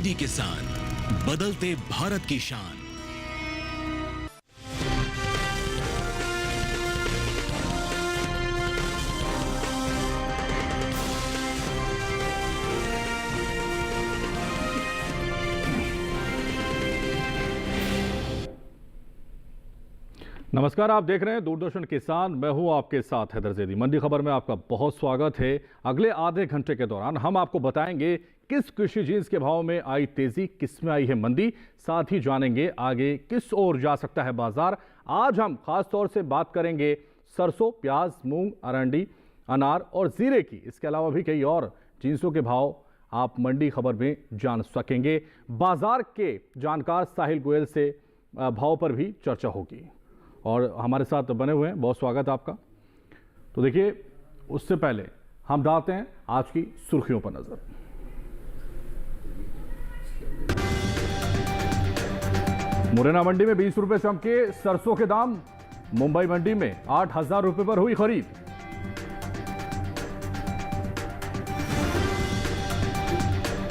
DD किसान, बदलते भारत की शान। नमस्कार, आप देख रहे हैं दूरदर्शन किसान। मैं हूं आपके साथ हैदर जैदी। मंडी खबर में आपका बहुत स्वागत है। अगले आधे घंटे के दौरान हम आपको बताएंगे किस कृषि जिन्स के भाव में आई तेजी, किस में आई है मंदी। साथ ही जानेंगे आगे किस ओर जा सकता है बाजार। आज हम खास तौर से बात करेंगे सरसों, प्याज, मूंग, अरंडी, अनार और जीरे की। इसके अलावा भी कई और जिन्सों के भाव आप मंडी खबर में जान सकेंगे। बाजार के जानकार साहिल गोयल से भाव पर भी चर्चा होगी और हमारे साथ बने हुए हैं। बहुत स्वागत है आपका। तो देखिए, उससे पहले हम डालते हैं आज की सुर्खियों पर नजर। मुरैना मंडी में 20 रुपए चमके सरसों के दाम। मुंबई मंडी में 8,000 रुपए पर हुई खरीद।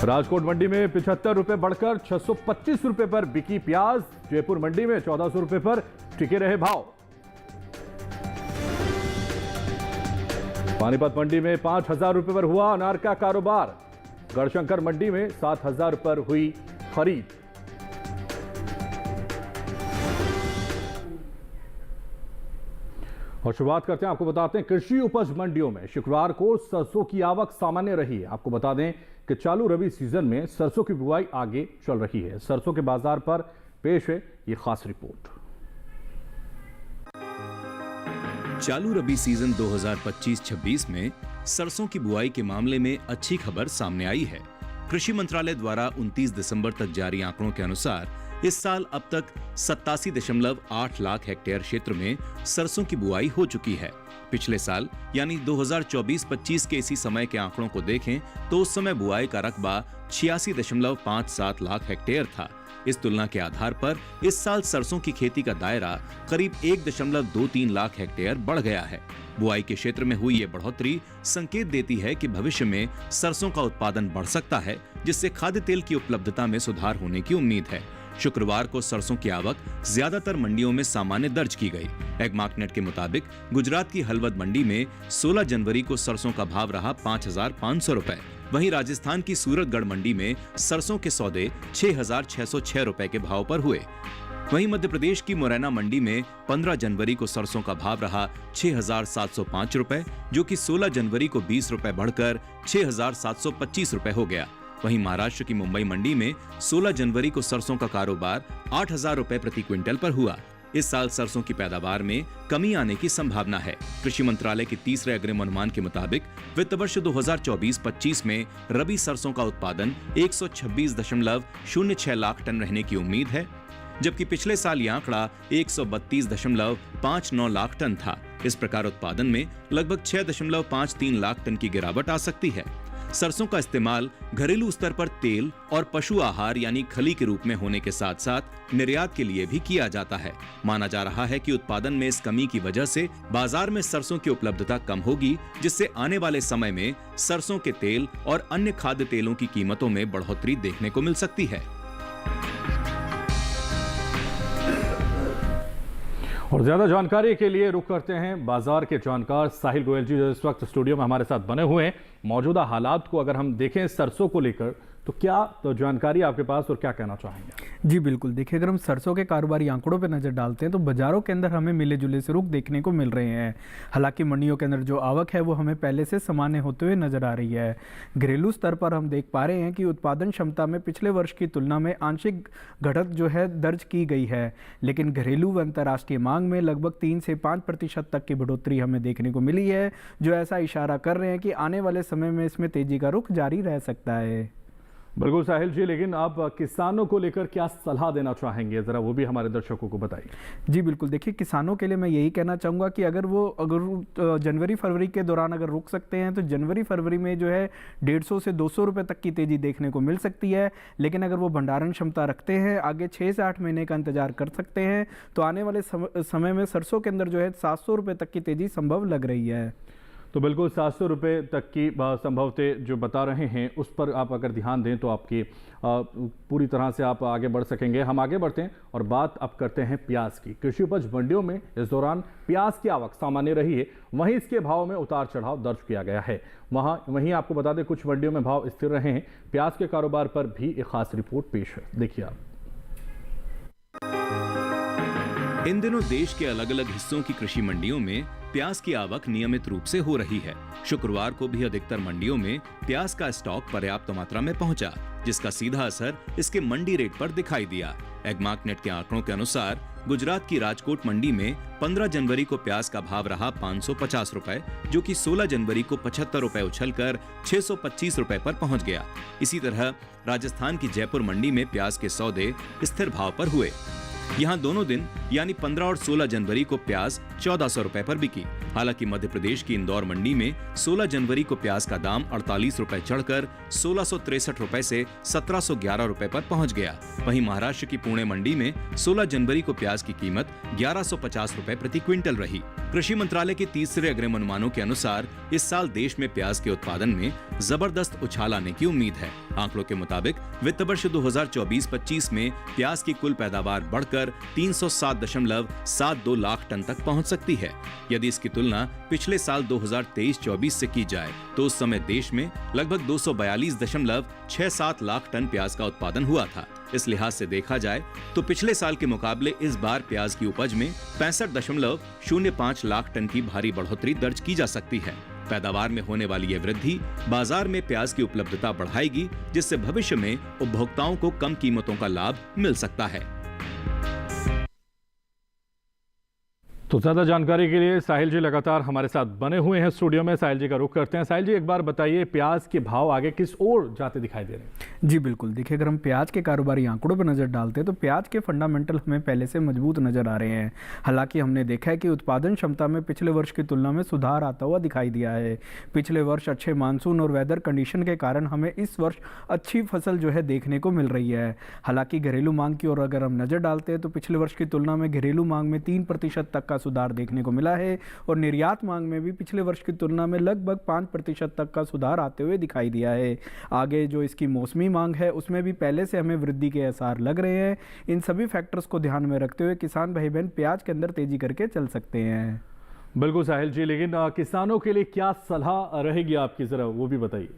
राजकोट मंडी में 75 रुपए बढ़कर 625 रुपए पर बिकी प्याज। जयपुर मंडी में 1400 रुपए पर टिके रहे भाव। पानीपत मंडी में 5,000 रुपए पर हुआ अनार का कारोबार। गढ़शंकर मंडी में 7,000 पर हुई खरीद। और शुरुआत करते हैं, आपको बताते हैं कृषि उपज मंडियों में शुक्रवार को सरसों की आवक सामान्य रही है। आपको बता दें कि चालू रबी सीजन में सरसों की बुआई आगे चल रही है। सरसों के बाजार पर पेश है ये खास रिपोर्ट। चालू रबी सीजन 2025-26 में सरसों की बुआई के मामले में अच्छी खबर सामने आई है। कृषि मंत्रालय द्वारा 29 दिसंबर तक जारी आंकड़ों के अनुसार इस साल अब तक 87.8 लाख हेक्टेयर क्षेत्र में सरसों की बुआई हो चुकी है। पिछले साल यानी 2024-25 के इसी समय के आंकड़ों को देखें तो उस समय बुआई का रकबा 86.57 लाख हेक्टेयर था। इस तुलना के आधार पर इस साल सरसों की खेती का दायरा करीब 1.23 लाख हेक्टेयर बढ़ गया है। बुआई के क्षेत्र में हुई ये बढ़ोतरी संकेत देती है कि भविष्य में सरसों का उत्पादन बढ़ सकता है, जिससे खाद्य तेल की उपलब्धता में सुधार होने की उम्मीद है। शुक्रवार को सरसों की आवक ज्यादातर मंडियों में सामान्य दर्ज की गई। एगमार्कनेट के मुताबिक गुजरात की हलवद मंडी में 16 जनवरी को सरसों का भाव रहा 5,500 रुपए। वहीं राजस्थान की सूरतगढ़ मंडी में सरसों के सौदे 6,606 रुपए के भाव पर हुए। वहीं मध्य प्रदेश की मुरैना मंडी में 15 जनवरी को सरसों का भाव रहा 6,705 रुपए, जो कि 16 जनवरी को 20 रुपए बढ़कर 6,725 रुपए हो गया। वहीं महाराष्ट्र की मुंबई मंडी में 16 जनवरी को सरसों का कारोबार 8,000 रुपए प्रति क्विंटल पर हुआ। इस साल सरसों की पैदावार में कमी आने की संभावना है। कृषि मंत्रालय के तीसरे अग्रिम अनुमान के मुताबिक वित्त वर्ष 2024-25 में रबी सरसों का उत्पादन 126.06 लाख टन रहने की उम्मीद है, जबकि पिछले साल यह आंकड़ा 132.59 लाख टन था। इस प्रकार उत्पादन में लगभग 6.53 लाख टन की गिरावट आ सकती है। सरसों का इस्तेमाल घरेलू स्तर पर तेल और पशु आहार यानी खली के रूप में होने के साथ साथ निर्यात के लिए भी किया जाता है। माना जा रहा है कि उत्पादन में इस कमी की वजह से बाजार में सरसों की उपलब्धता कम होगी, जिससे आने वाले समय में सरसों के तेल और अन्य खाद्य तेलों की कीमतों में बढ़ोतरी देखने को मिल सकती है। और ज्यादा जानकारी के लिए रुख करते हैं बाजार के जानकार साहिल गोयल जी, जो इस वक्त स्टूडियो में हमारे साथ बने हुए हैं। मौजूदा हालात को अगर हम देखें सरसों को लेकर, तो क्या तो जानकारी आपके पास और क्या कहना चाहेंगे? जी बिल्कुल, देखिए अगर हम सरसों के कारोबारी आंकड़ों पर नज़र डालते हैं तो बाजारों के अंदर हमें मिले जुले से रुख देखने को मिल रहे हैं। हालांकि मंडियों के अंदर जो आवक है वो हमें पहले से सामान्य होते हुए नजर आ रही है। घरेलू स्तर पर हम देख पा रहे हैं कि उत्पादन क्षमता में पिछले वर्ष की तुलना में आंशिक घटत जो है दर्ज की गई है, लेकिन घरेलू व अंतर्राष्ट्रीय मांग में लगभग 3 से 5% तक की बढ़ोतरी हमें देखने को मिली है, जो ऐसा इशारा कर रहे हैं कि आने वाले समय में इसमें तेजी का रुख जारी रह सकता है। बिल्कुल साहिल जी, लेकिन आप किसानों को लेकर क्या सलाह देना चाहेंगे, जरा वो भी हमारे दर्शकों को बताइए। जी बिल्कुल, देखिए किसानों के लिए मैं यही कहना चाहूँगा कि अगर जनवरी फरवरी के दौरान अगर रुक सकते हैं तो जनवरी फरवरी में जो है 150 से 200 रुपये तक की तेज़ी देखने को मिल सकती है। लेकिन अगर वो भंडारण क्षमता रखते हैं, आगे 6 से 8 महीने का इंतजार कर सकते हैं, तो आने वाले समय में सरसों के अंदर जो है 700 रुपये तक की तेज़ी संभव लग रही है। तो बिल्कुल 700 रुपये तक की संभवतः जो बता रहे हैं उस पर आप अगर ध्यान दें तो आपकी पूरी तरह से आप आगे बढ़ सकेंगे। हम आगे बढ़ते हैं और बात अब करते हैं प्याज की। कृषि उपज मंडियों में इस दौरान प्याज की आवक सामान्य रही है, वहीं इसके भाव में उतार चढ़ाव दर्ज किया गया है। वहीं आपको बता दें कुछ मंडियों में भाव स्थिर रहे हैं। प्याज के कारोबार पर भी एक खास रिपोर्ट पेश है, देखिए आप। इन दिनों देश के अलग अलग हिस्सों की कृषि मंडियों में प्याज की आवक नियमित रूप से हो रही है। शुक्रवार को भी अधिकतर मंडियों में प्याज का स्टॉक पर्याप्त मात्रा में पहुंचा, जिसका सीधा असर इसके मंडी रेट पर दिखाई दिया। एग्मार्कनेट के आंकड़ों के अनुसार गुजरात की राजकोट मंडी में 15 जनवरी को प्याज का भाव रहा 550 रुपए, जो कि 16 जनवरी को 75 रुपए उछलकर 625 रुपए पर पहुंच गया। इसी तरह राजस्थान की जयपुर मंडी में प्याज के सौदे स्थिर भाव पर हुए। यहाँ दोनों दिन यानी 15 और 16 जनवरी को प्याज 1400 रुपए पर बिकी। हालांकि मध्य प्रदेश की इंदौर मंडी में 16 जनवरी को प्याज का दाम 48 रुपए चढ़कर 1663 रुपए से 1711 रुपए पर पहुंच गया। वहीं महाराष्ट्र की पुणे मंडी में 16 जनवरी को प्याज की कीमत 1150 रुपए प्रति क्विंटल रही। कृषि मंत्रालय के तीसरे अग्रिम अनुमानों के अनुसार इस साल देश में प्याज के उत्पादन में जबरदस्त उछाल आने की उम्मीद है। आंकड़ों के मुताबिक वित्त वर्ष 2024-25 में प्याज की कुल पैदावार बढ़कर 307.72 लाख टन तक पहुंच सकती है। यदि इसकी तुलना पिछले साल 2023-24 से की जाए तो उस समय देश में लगभग 242.67 लाख टन प्याज का उत्पादन हुआ था। इस लिहाज से देखा जाए तो पिछले साल के मुकाबले इस बार प्याज की उपज में 65.05 लाख टन की भारी बढ़ोतरी दर्ज की जा सकती है। पैदावार में होने वाली यह वृद्धि बाजार में प्याज की उपलब्धता बढ़ाएगी, जिससे भविष्य में उपभोक्ताओं को कम कीमतों का लाभ मिल सकता है। तो ज्यादा जानकारी के लिए साहिल जी लगातार हमारे साथ बने हुए हैं स्टूडियो में। साहिल जी का रुख करते हैं। साहिल जी, एक बार बताइए प्याज के भाव आगे किस ओर जाते दिखाई दे रहे हैं? जी बिल्कुल, देखिए अगर हम प्याज के कारोबारी आंकड़ों पर नज़र डालते हैं तो प्याज के फंडामेंटल हमें पहले से मजबूत नज़र आ रहे हैं। हालांकि हमने देखा है कि उत्पादन क्षमता में पिछले वर्ष की तुलना में सुधार आता हुआ दिखाई दिया है। पिछले वर्ष अच्छे मानसून और वेदर कंडीशन के कारण हमें इस वर्ष अच्छी फसल जो है देखने को मिल रही है। हालांकि घरेलू मांग की ओर अगर हम नज़र डालते हैं तो पिछले वर्ष की तुलना में घरेलू मांग में 3% तक का सुधार देखने को मिला है और निर्यात मांग में भी पिछले वर्ष की तुलना में लगभग 5% तक का सुधार आते हुए दिखाई दिया है। आगे जो इसकी मौसमी मांग है उसमें भी पहले से हमें वृद्धि के आसार लग रहे हैं। इन सभी फैक्टर्स को ध्यान में रखते हुए किसान भाई बहन प्याज के अंदर तेजी करके चल सकते हैं। बिल्कुल साहिल जी, लेकिन किसानों के लिए क्या सलाह रहेगी आपकी, जरा वो भी बताइए।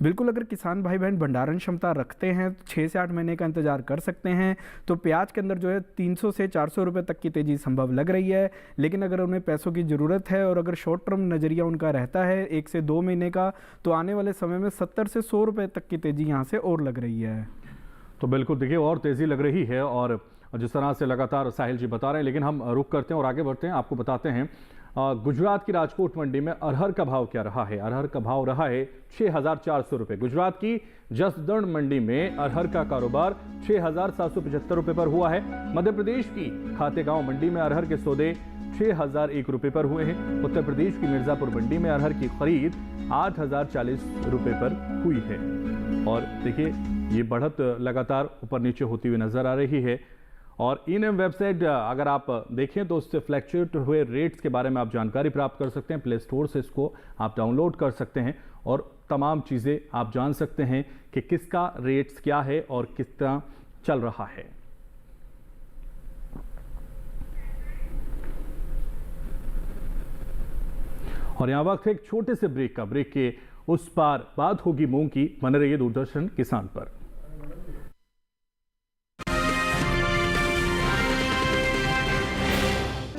बिल्कुल, अगर किसान भाई बहन भंडारण क्षमता रखते हैं तो 6 से 8 महीने का इंतजार कर सकते हैं। तो प्याज के अंदर जो है 300 से 400 रुपये तक की तेज़ी संभव लग रही है। लेकिन अगर उन्हें पैसों की ज़रूरत है और अगर शॉर्ट टर्म नज़रिया उनका रहता है 1 से 2 महीने का, तो आने वाले समय में 70 से 100 रुपये तक की तेज़ी यहाँ से और लग रही है। तो बिल्कुल देखिए और तेज़ी लग रही है और जिस तरह से लगातार साहिल जी बता रहे हैं। लेकिन हम रुक करते हैं और आगे बढ़ते हैं, आपको बताते हैं गुजरात की राजकोट मंडी में अरहर का भाव क्या रहा है। अरहर का भाव रहा है 6,400 रुपये। गुजरात की जसदण मंडी में अरहर का कारोबार 6,775 रुपये पर हुआ है। मध्य प्रदेश की खातेगांव मंडी में अरहर के सौदे 6,001 रुपये पर हुए हैं। उत्तर प्रदेश की मिर्जापुर मंडी में अरहर की खरीद 8,040 रुपये पर हुई है। और देखिए ये बढ़त लगातार ऊपर नीचे होती हुई नजर आ रही है। और इन वेबसाइट अगर आप देखें तो उससे फ्लैक्चुएट हुए रेट्स के बारे में आप जानकारी प्राप्त कर सकते हैं। प्ले स्टोर से इसको आप डाउनलोड कर सकते हैं और तमाम चीज़ें आप जान सकते हैं कि किसका रेट्स क्या है और किस तरह चल रहा है। और यहाँ वक्त है एक छोटे से ब्रेक का। ब्रेक के उस पार बात होगी मूंग की। बने रहिए दूरदर्शन किसान पर।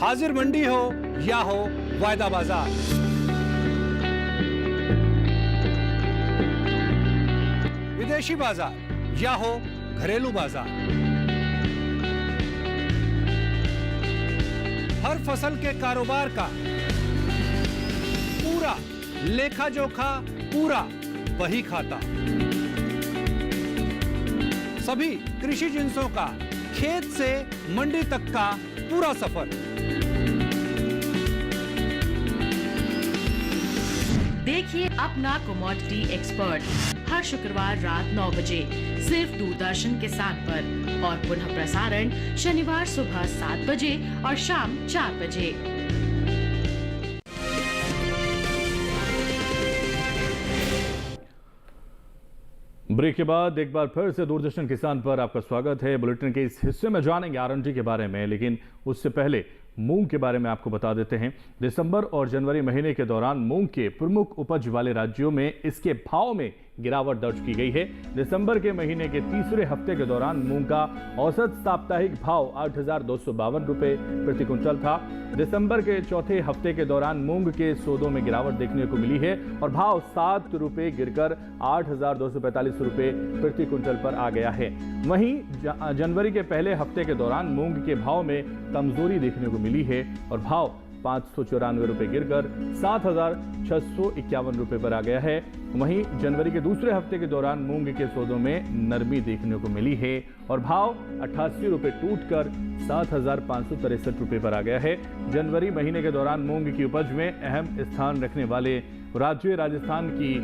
हाजिर मंडी हो या हो वायदा बाजार, विदेशी बाजार या हो घरेलू बाजार, हर फसल के कारोबार का पूरा लेखा जोखा, पूरा वही खाता। सभी कृषि जिंसों का खेत से मंडी तक का पूरा सफर। देखिए अपना कमोडिटी एक्सपर्ट हर शुक्रवार रात 9 बजे सिर्फ दूरदर्शन किसान पर और पुनः प्रसारण शनिवार सुबह 7 बजे और शाम 4 बजे। ब्रेक के बाद एक बार फिर से दूरदर्शन किसान पर आपका स्वागत है। बुलेटिन के इस हिस्से में जानेंगे आरएनडी के बारे में, लेकिन उससे पहले मूंग के बारे में आपको बता देते हैं। दिसंबर और जनवरी महीने के दौरान मूंग के प्रमुख उपज वाले राज्यों में इसके भाव में गिरावट दर्ज की गई है। दिसंबर के महीने के तीसरे हफ्ते के दौरान मूंग का औसत साप्ताहिक भाव 8,252 रुपए प्रति क्विंटल था। दिसंबर के चौथे हफ्ते के दौरान मूंग के सौदों में गिरावट देखने को मिली है और भाव 7 रुपए गिरकर 8,245 रुपए प्रति क्विंटल पर आ गया है। वहीं जनवरी के पहले हफ्ते के दौरान मूंग के भाव में कमजोरी देखने को मिली है और भाव 594 रुपए गिरकर 7,651 रुपए पर आ गया है। वहीं जनवरी के दूसरे हफ्ते के दौरान मूंग के सौदों में नरमी देखने को मिली है और भाव 88 रुपए टूटकर 7,563 रुपए पर आ गया है। जनवरी महीने के दौरान मूंग की उपज में अहम स्थान रखने वाले राज्य राजस्थान की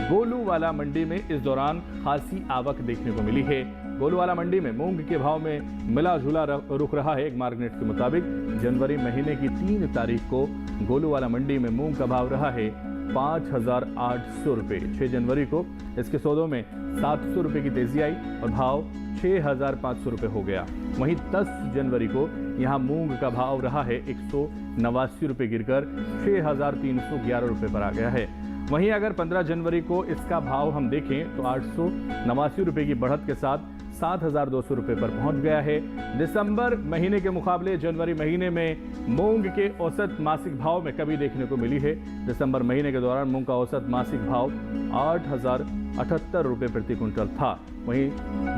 गोलूवाला मंडी में इस दौरान खासी आवक देखने को मिली है। गोलूवाला मंडी में मूंग के भाव में मिला जुला रुख रहा है। एक मार्केट के मुताबिक जनवरी महीने की 3 तारीख को गोलूवाला मंडी में मूंग का भाव रहा है 5,800 रुपए। 6 जनवरी को इसके सौदों में 700 रुपए की तेजी आई और भाव 6,500 रुपए हो गया। वहीं 10 जनवरी को यहां मूंग का भाव रहा है 189 रुपए गिरकर 6,311 रुपए पर आ गया है। वहीं अगर 15 जनवरी को इसका भाव हम देखें तो 889 रुपए की बढ़त के साथ 7,200 रुपए पर पहुंच गया है। दिसंबर महीने के मुकाबले जनवरी महीने में मूंग के औसत मासिक भाव में कमी देखने को मिली है। दिसंबर महीने के दौरान मूंग का औसत मासिक भाव 8,078 रुपए प्रति क्विंटल था। वहीं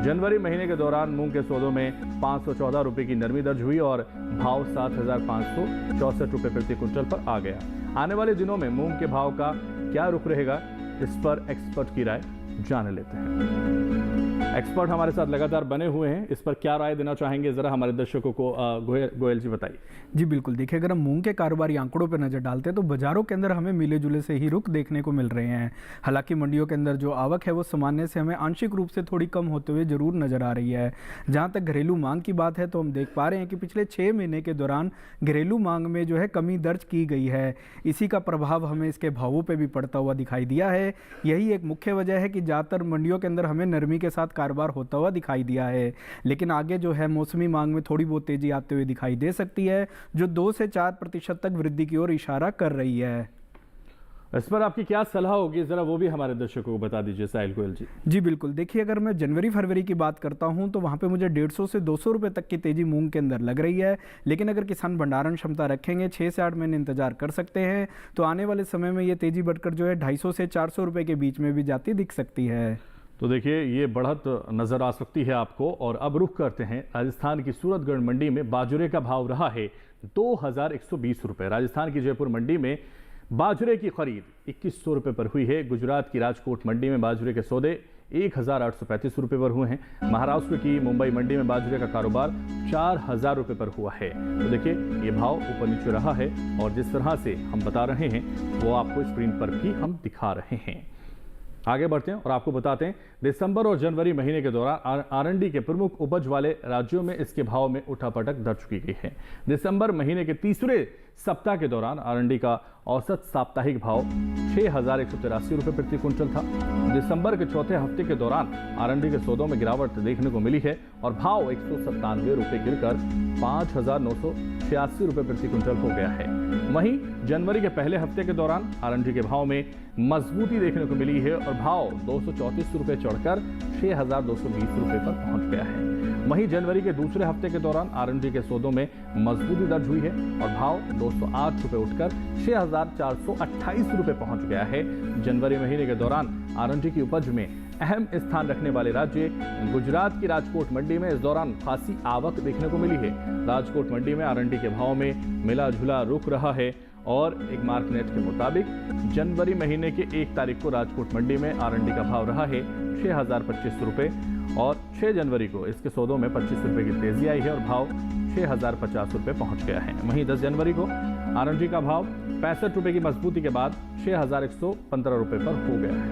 जनवरी महीने के दौरान मूंग के सौदों में 514 रुपए की नरमी दर्ज हुई और भाव 7,564 रुपए प्रति क्विंटल पर आ गया। आने वाले दिनों में मूंग के भाव का क्या रुख रहेगा, इस पर एक्सपर्ट की राय जान लेते हैं। एक्सपर्ट हमारे साथ लगातार बने हुए हैं, इस पर क्या राय देना चाहेंगे, जरा हमारे दर्शकों को गोयल जी बताइए। जी बिल्कुल, देखिए अगर हम मूंग के कारोबारी आंकड़ों पर नजर डालते हैं तो बाजारों के अंदर हमें मिले जुले से ही रुख देखने को मिल रहे हैं। हालांकि मंडियों के अंदर जो आवक है वो सामान्य से हमें आंशिक रूप से थोड़ी कम होते हुए जरूर नजर आ रही है। जहां तक घरेलू मांग की बात है तो हम देख पा रहे हैं कि पिछले 6 महीने के दौरान घरेलू मांग में जो है कमी दर्ज की गई है। इसी का प्रभाव हमें इसके भावों पर भी पड़ता हुआ दिखाई दिया है। यही एक मुख्य वजह है कि ज़्यादातर मंडियों के अंदर हमें नरमी के साथ कारोबार होता हुआ दिखाई दिया है। लेकिन आगे जो है मौसमी मांग में थोड़ी बहुत तेजी आते हुए दिखाई दे सकती है, जो 2 से 4% तक वृद्धि की ओर इशारा कर रही है। इस पर आपकी क्या सलाह होगी, जरा वो भी हमारे दर्शकों को बता दीजिए साहिल गोयल जी। जी बिल्कुल, देखिए अगर मैं जनवरी फरवरी की बात करता हूं तो वहां पे मुझे 150 से 200 रुपए तक की तेजी मूंग के अंदर लग रही है। लेकिन अगर किसान भंडारण क्षमता रखेंगे, 6 से 8 महीने इंतजार कर सकते हैं, तो आने वाले समय में ये तेजी बढ़कर जो है 250 से 400 रुपए के बीच में भी जाती दिख सकती है। तो देखिए ये बढ़त नजर आ सकती है आपको। और अब रुख करते हैं राजस्थान की सूरतगढ़ मंडी में बाजरे का भाव रहा है 2,120 रुपए। राजस्थान की जयपुर मंडी में बाजरे की खरीद 2,100 रुपए पर हुई है। गुजरात की राजकोट मंडी में बाजरे के सौदे 1,835 रुपए पर हुए हैं। महाराष्ट्र की मुंबई मंडी में बाजरे का कारोबार 4,000 रुपए पर हुआ है। तो देखिए ये भाव ऊपर नीचे रहा है और जिस तरह से हम बता रहे हैं वो आपको स्क्रीन पर भी हम दिखा रहे हैं। आगे बढ़ते हैं और आपको बताते हैं दिसंबर और जनवरी महीने के दौरान आरएनडी के प्रमुख उपज वाले राज्यों में इसके भाव में उठापटक दर्ज की गई है। दिसंबर महीने के तीसरे सप्ताह के दौरान आरएनडी का औसत साप्ताहिक भाव 6,183 रुपए प्रति क्विंटल था। दिसंबर के चौथे हफ्ते के दौरान आरएनडी के सौदों में गिरावट देखने को मिली है और भाव 197 रुपए गिरकर 5,986 रुपए प्रति क्विंटल हो गया है। वहीं जनवरी के पहले हफ्ते के दौरान आरएनडी के भाव में मजबूती देखने को मिली है और भाव 234 रुपए चढ़कर 6,220 रुपए पर पहुंच गया है। वहीं जनवरी के दूसरे हफ्ते के दौरान आरएनडी के सौदों में मजबूती दर्ज हुई है और भाव 208 रुपए उठकर 6,428 रुपए पहुंच गया है। जनवरी महीने के दौरान आरएनडी की उपज में अहम स्थान रखने वाले राज्य गुजरात की राजकोट मंडी में इस दौरान खासी आवक देखने को मिली है। राजकोट मंडी में आरएनडी के भाव में मिला जुला रुख रहा है और एक मार्कनेट के मुताबिक जनवरी महीने के 1 तारीख को राजकोट मंडी में आरएनडी का भाव रहा है 6,025 रुपए और 6 जनवरी को इसके सौदों में 25 रुपए की तेजी आई है और भाव 6,050 रुपए पहुंच गया है। वहीं 10 जनवरी को आरएनडी का भाव 65 रुपए की मजबूती के बाद 6,115 रुपए पर हो गया है।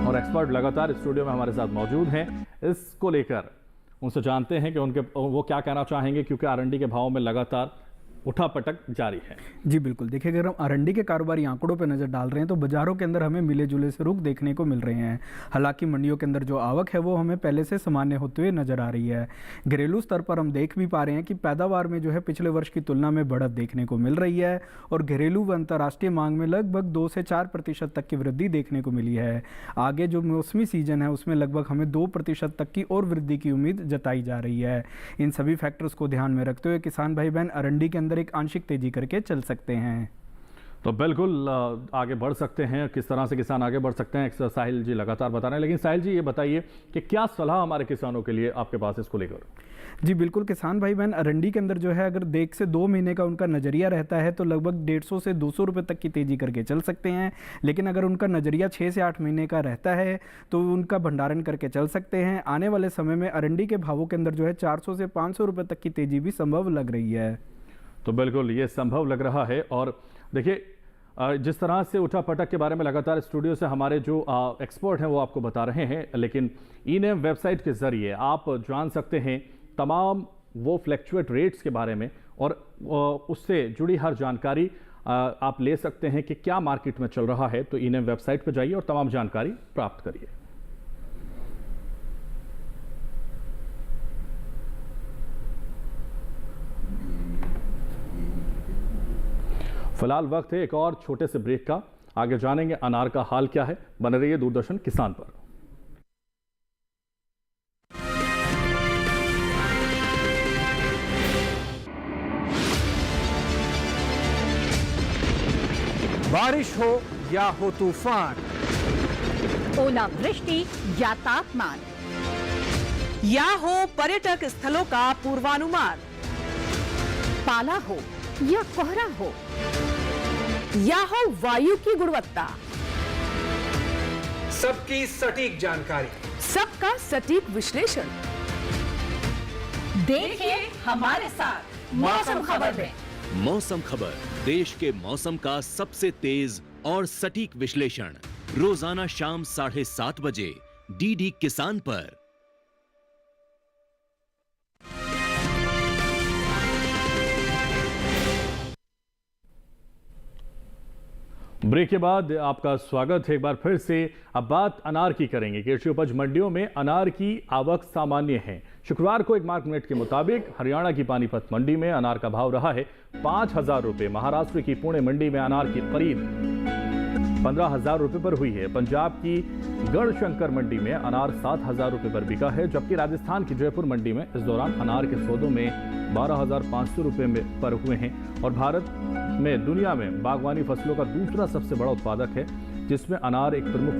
और एक्सपर्ट लगातार स्टूडियो में हमारे साथ मौजूद हैं। इसको लेकर उनसे जानते हैं कि वो क्या कहना चाहेंगे, क्योंकि आरएनडी के भाव में लगातार उठापटक जारी है। जी बिल्कुल, देखिए अगर हम आरंडी के कारोबारी आंकड़ों पर नज़र डाल रहे हैं तो बाजारों के अंदर हमें मिले जुले से रुख देखने को मिल रहे हैं। हालांकि मंडियों के अंदर जो आवक है वो हमें पहले से सामान्य होते हुए नजर आ रही है। घरेलू स्तर पर हम देख भी पा रहे हैं कि पैदावार में जो है पिछले वर्ष की तुलना में बढ़त देखने को मिल रही है और घरेलू व अंतर्राष्ट्रीय मांग में लगभग 2 से 4% तक की वृद्धि देखने को मिली है। आगे जो मौसमी सीजन है उसमें लगभग हमें 2% तक की और वृद्धि की उम्मीद जताई जा रही है। इन सभी फैक्टर्स को ध्यान में रखते हुए किसान भाई बहन अरंडी के अंदर एक आंशिक तेजी करके चल सकते हैं। तो बिल्कुल आगे बढ़ सकते हैं। किस तरह से किसान आगे बढ़ सकते हैं साहिल जी लगातार बता रहे हैं, लेकिन साहिल जी ये बताइए कि क्या सलाह हमारे किसानों के लिए आपके पास इसको लेकर? जी बिल्कुल, किसान भाई बहन अरंडी के अंदर जो है अगर देख से 2 महीने का उनका नज़रिया रहता है तो लगभग 150 से 200 रुपये तक की तेज़ी करके चल सकते हैं। लेकिन अगर उनका नज़रिया 6 से 8 महीने का रहता है तो उनका भंडारण करके चल सकते हैं। आने वाले समय में अरंडी के भावों के अंदर जो है 400 से 500 रुपये तक की तेज़ी भी संभव लग रही है। तो बिल्कुल ये संभव लग रहा है। और देखिए जिस तरह से उठापटक के बारे में लगातार स्टूडियो से हमारे जो एक्सपर्ट हैं वो आपको बता रहे हैं, लेकिन ई-नेम वेबसाइट के ज़रिए आप जान सकते हैं तमाम वो फ्लैक्चुएट रेट्स के बारे में और उससे जुड़ी हर जानकारी आप ले सकते हैं कि क्या मार्केट में चल रहा है। तो ई-नेम वेबसाइट पर जाइए और तमाम जानकारी प्राप्त करिए। फिलहाल वक्त है एक और छोटे से ब्रेक का। आगे जानेंगे अनार का हाल क्या है। बने रहिए दूरदर्शन किसान पर। बारिश हो या हो तूफान, ओलावृष्टि या तापमान, या हो पर्यटक स्थलों का पूर्वानुमान, पाला हो या कोहरा हो, या हो वायु की गुणवत्ता, सबकी सटीक जानकारी, सबका सटीक विश्लेषण। देखिए हमारे साथ मौसम खबर में। मौसम खबर, देश के मौसम का सबसे तेज और सटीक विश्लेषण, रोजाना शाम 7:30 बजे डीडी किसान पर। ब्रेक के बाद आपका स्वागत है एक बार फिर से। अब बात अनार की करेंगे। कृषि उपज मंडियों में अनार की आवक सामान्य है। शुक्रवार को एक मार्क मिनट के मुताबिक हरियाणा की पानीपत मंडी में अनार का भाव रहा है 5,000 रुपये। महाराष्ट्र की पुणे मंडी में अनार की खरीद 15,000 रुपये पर हुई है। पंजाब की गढ़शंकर मंडी में अनार 7,000 रुपये पर बिका है, जबकि राजस्थान की जयपुर मंडी में इस दौरान अनार के सौदों में 12,500 रुपये पर हुए हैं। और भारत में दुनिया में बागवानी फसलों का दूसरा सबसे बड़ा उत्पादक है, जिसमें अनार एक प्रमुख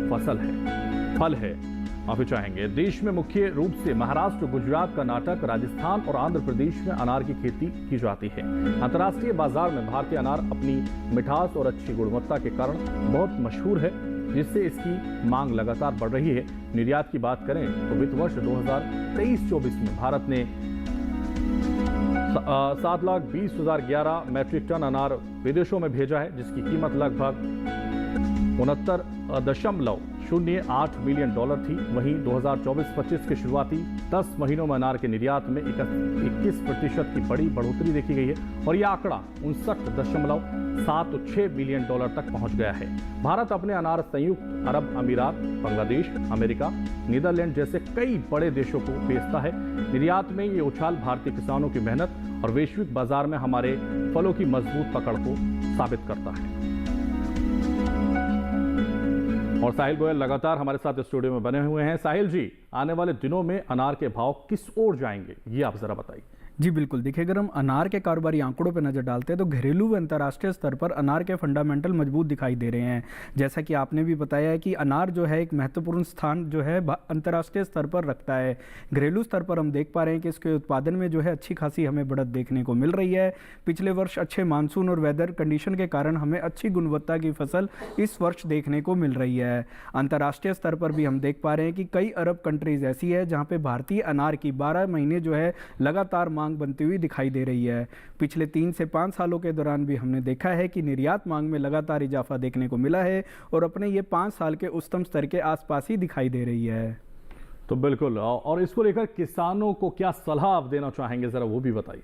फल है। माफी चाहेंगे। देश में मुख्य रूप से महाराष्ट्र, गुजरात, कर्नाटक, राजस्थान और आंध्र प्रदेश में अनार की खेती की जाती है। अंतर्राष्ट्रीय बाजार में भारतीय अनार अपनी मिठास और अच्छी गुणवत्ता के कारण बहुत मशहूर है, जिससे इसकी मांग लगातार बढ़ रही है। निर्यात की बात करें तो वित्त वर्ष 2023-24 में भारत ने 7,20,011 मैट्रिक टन अनार विदेशों में भेजा है, जिसकी कीमत लगभग 69.08 मिलियन डॉलर थी। वहीं 2024-25 के शुरुआती 10 महीनों में अनार के निर्यात में 21% की बड़ी बढ़ोतरी देखी गई है और यह आंकड़ा 59.76 बिलियन डॉलर तक पहुंच गया है। भारत अपने अनार संयुक्त अरब अमीरात, बांग्लादेश, अमेरिका, नीदरलैंड जैसे कई बड़े देशों को बेचता है। निर्यात में ये उछाल भारतीय किसानों की मेहनत और वैश्विक बाजार में हमारे फलों की मजबूत पकड़ को साबित करता है। और साहिल गोयल लगातार हमारे साथ स्टूडियो में बने हुए हैं। साहिल जी, आने वाले दिनों में अनार के भाव किस ओर जाएंगे, ये आप जरा बताइए। जी बिल्कुल, देखिए अगर हम अनार के कारोबारी आंकड़ों पर नज़र डालते हैं तो घरेलू व अंतर्राष्ट्रीय स्तर पर अनार के फंडामेंटल मजबूत दिखाई दे रहे हैं। जैसा कि आपने भी बताया है कि अनार जो है एक महत्वपूर्ण स्थान जो है अंतर्राष्ट्रीय स्तर पर रखता है। घरेलू स्तर पर हम देख पा रहे हैं कि इसके उत्पादन में जो है अच्छी खासी हमें बढ़त देखने को मिल रही है। पिछले वर्ष अच्छे मानसून और वेदर कंडीशन के कारण हमें अच्छी गुणवत्ता की फसल इस वर्ष देखने को मिल रही है। अंतर्राष्ट्रीय स्तर पर भी हम देख पा रहे हैं कि कई अरब कंट्रीज ऐसी है जहाँ पे भारतीय अनार की 12 महीने जो है लगातार मांग बनती हुई दिखाई दे रही है। पिछले 3 से 5 सालों के दौरान भी हमने देखा है कि निर्यात मांग में लगातार इजाफा देखने को मिला है और अपने ये 5 साल के उच्चतम स्तर के आसपास ही दिखाई दे रही है। तो बिल्कुल, और इसको लेकर किसानों को क्या सलाह आप देना चाहेंगे, जरा वो भी बताइए।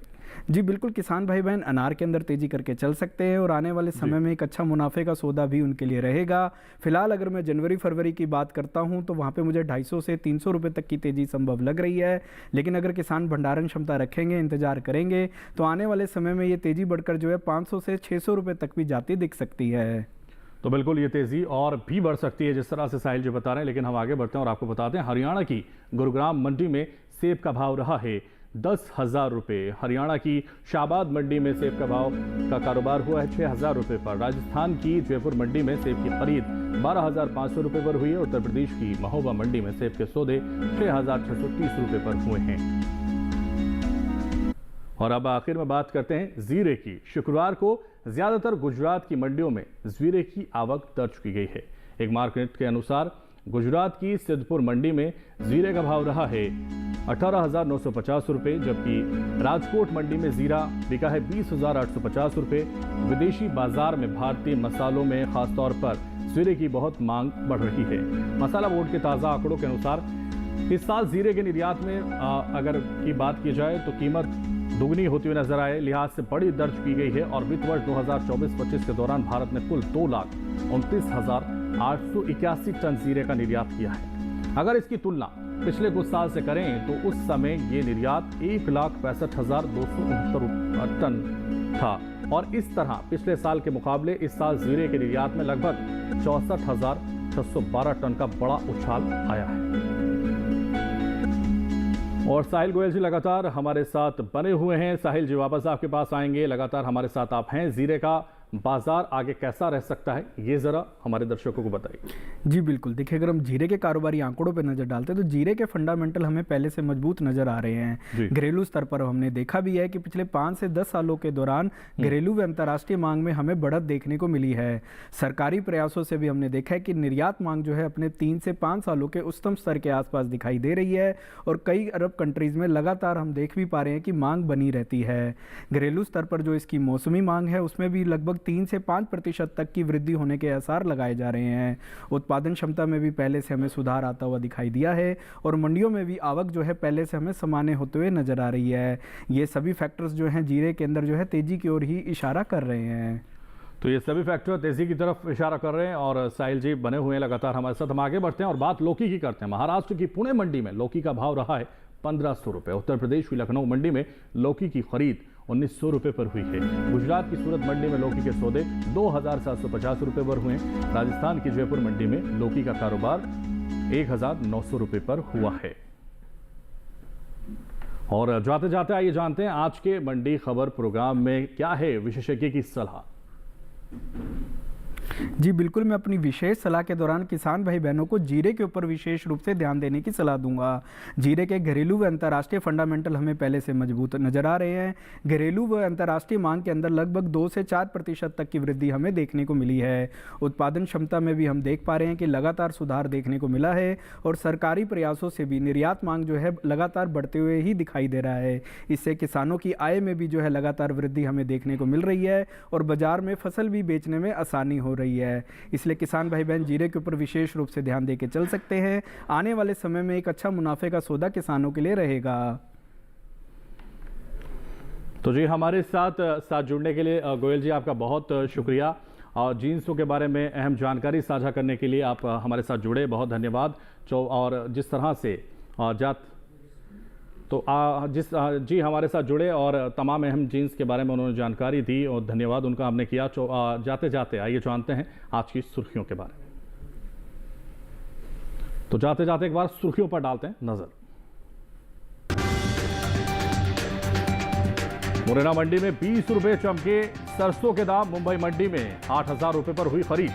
जी बिल्कुल, किसान भाई बहन अनार के अंदर तेजी करके चल सकते हैं और आने वाले समय में एक अच्छा मुनाफे का सौदा भी उनके लिए रहेगा। फिलहाल अगर मैं जनवरी फरवरी की बात करता हूं तो वहां पे मुझे 250 से 300 रुपए तक की तेजी संभव लग रही है, लेकिन अगर किसान भंडारण क्षमता रखेंगे, इंतजार करेंगे तो आने वाले समय में ये तेजी बढ़कर जो है 500 से 600 रुपए तक भी जाती दिख सकती है। तो बिल्कुल ये तेजी और भी बढ़ सकती है जिस तरह से साहिल जी बता रहे हैं, लेकिन हम आगे बढ़ते हैं और आपको बताते हैं हरियाणा की गुरुग्राम मंडी में सेब का भाव रहा है 10,000 रुपये। हरियाणा की शाहबाद मंडी में सेब का भाव का कारोबार हुआ है 6,000 रुपये पर। राजस्थान की जयपुर मंडी में सेब की खरीद 12,500 रुपये पर हुई है। उत्तर प्रदेश की महोबा मंडी में सेब के सौदे 6,630 रुपये पर हुए हैं। और अब आखिर में बात करते हैं जीरे की। शुक्रवार को ज्यादातर गुजरात की मंडियों में जीरे की आवक दर्ज की गई है। एक मार्केट के अनुसार गुजरात की सिद्धपुर मंडी में जीरे का भाव रहा है 18,950 रुपये, जबकि राजकोट मंडी में जीरा बिका है 20,850 रुपये। विदेशी बाजार में भारतीय मसालों में खासतौर पर जीरे की बहुत मांग बढ़ रही है। मसाला बोर्ड के ताज़ा आंकड़ों के अनुसार इस साल जीरे के निर्यात में अगर की बात की जाए तो कीमत दुगनी होती हुई नजर आए लिहाज से बड़ी दर्ज की गई है और वित्त वर्ष 2024-25 के दौरान भारत ने कुल 2,29,881 टन जीरे का निर्यात किया है। अगर इसकी तुलना पिछले कुछ साल से करें तो उस समय ये निर्यात 1,65,269 टन था और इस तरह पिछले साल के मुकाबले इस साल जीरे के निर्यात में लगभग 64,612 टन का बड़ा उछाल आया है। और साहिल गोयल जी लगातार हमारे साथ बने हुए हैं। साहिल जी, वापस आपके पास आएंगे, लगातार हमारे साथ आप हैं। जीरे का बाजार आगे कैसा रह सकता है, ये जरा हमारे दर्शकों को बताइए। जी बिल्कुल, देखिए अगर हम जीरे के कारोबारी आंकड़ों पर नजर डालते हैं तो जीरे के फंडामेंटल हमें पहले से मजबूत नजर आ रहे हैं। घरेलू स्तर पर हमने देखा भी है कि पिछले 5 से 10 सालों के दौरान घरेलू व अंतर्राष्ट्रीय मांग में हमें बढ़त देखने को मिली है। सरकारी प्रयासों से भी हमने देखा है कि निर्यात मांग जो है अपने 3 से 5 सालों के उच्चतम स्तर के आसपास दिखाई दे रही है और कई अरब कंट्रीज में लगातार हम देख भी पा रहे हैं कि मांग बनी रहती है। घरेलू स्तर पर जो इसकी मौसमी मांग है उसमें भी लगभग 3 से 5% तक की वृद्धि होने के आसार लगाए जा रहे हैं। उत्पादन क्षमता में भी पहले से हमें सुधार आता हुआ दिखाई दिया है और मंडियों में भी आवक जो है पहले से हमें सामान्य होते हुए नजर आ रही है। ये सभी फैक्टर्स जो हैं जीरे के अंदर जो है तेजी की ओर ही इशारा कर रहे हैं। तो ये सभी फैक्टर तेजी की तरफ इशारा कर रहे हैं और साहिल जी बने हुए हैं लगातार हमारे साथ। हम आगे बढ़ते हैं और बात लौकी की करते हैं। महाराष्ट्र की पुणे मंडी में लौकी का भाव रहा है 1,500 रुपये। उत्तर प्रदेश की लखनऊ मंडी में लौकी की खरीद 1,900 रुपये पर हुई है। गुजरात की सूरत मंडी में लौकी के सौदे 2,750 रुपये पर हुए। राजस्थान की जयपुर मंडी में लौकी का कारोबार 1,900 रुपये पर हुआ है। और जाते जाते आइए जानते हैं आज के मंडी खबर प्रोग्राम में क्या है विशेषज्ञ की सलाह। जी बिल्कुल, मैं अपनी विशेष सलाह के दौरान किसान भाई बहनों को जीरे के ऊपर विशेष रूप से ध्यान देने की सलाह दूंगा। जीरे के घरेलू व अंतर्राष्ट्रीय फंडामेंटल हमें पहले से मजबूत नजर आ रहे हैं। घरेलू व अंतर्राष्ट्रीय मांग के अंदर लगभग 2 से 4% तक की वृद्धि हमें देखने को मिली है। उत्पादन क्षमता में भी हम देख पा रहे हैं कि लगातार सुधार देखने को मिला है और सरकारी प्रयासों से भी निर्यात मांग जो है लगातार बढ़ते हुए ही दिखाई दे रहा है। इससे किसानों की आय में भी जो है लगातार वृद्धि हमें देखने को मिल रही है और बाजार में फसल भी बेचने में आसानी हो रही है। इसलिए किसान भाई बहन जीरे के ऊपर विशेष रूप से ध्यान देके चल सकते हैं। आने वाले समय में एक अच्छा मुनाफे का सौदा किसानों के लिए रहेगा। तो जी हमारे साथ जुड़ने के लिए गोयल जी आपका बहुत शुक्रिया और जींसों के बारे में अहम जानकारी साझा करने के लिए आप हमारे साथ जुड़े, बहुत धन्यवाद। और जिस तरह से जी हमारे साथ जुड़े और तमाम अहम जीन्स के बारे में उन्होंने जानकारी दी और धन्यवाद उनका हमने किया। जाते जाते आइए जानते हैं आज की सुर्खियों के बारे में। तो जाते जाते एक बार सुर्खियों पर डालते हैं नजर। मुरैना मंडी में 20 रुपए चमके सरसों के दाम। मुंबई मंडी में 8,000 रुपए पर हुई खरीद।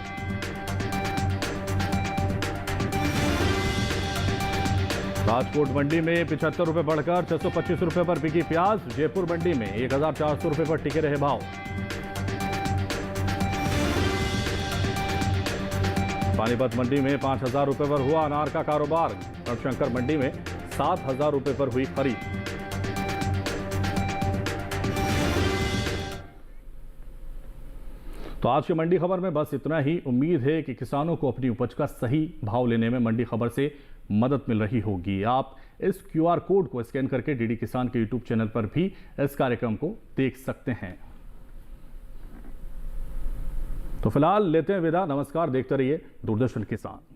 राजकोट मंडी में 75 रुपए बढ़कर 625 रुपए पर बिकी प्याज। जयपुर मंडी में 1,400 रुपए पर टिके रहे भाव। पानीपत मंडी में 5,000 रुपए पर हुआ अनार का कारोबार। गढ़शंकर मंडी में 7,000 रुपए पर हुई खरीद। तो आज की मंडी खबर में बस इतना ही। उम्मीद है कि किसानों को अपनी उपज का सही भाव लेने में मंडी खबर से मदद मिल रही होगी। आप इस QR कोड को स्कैन करके डीडी किसान के YouTube चैनल पर भी इस कार्यक्रम को देख सकते हैं। तो फिलहाल लेते हैं विदा। नमस्कार, देखते रहिए दूरदर्शन किसान।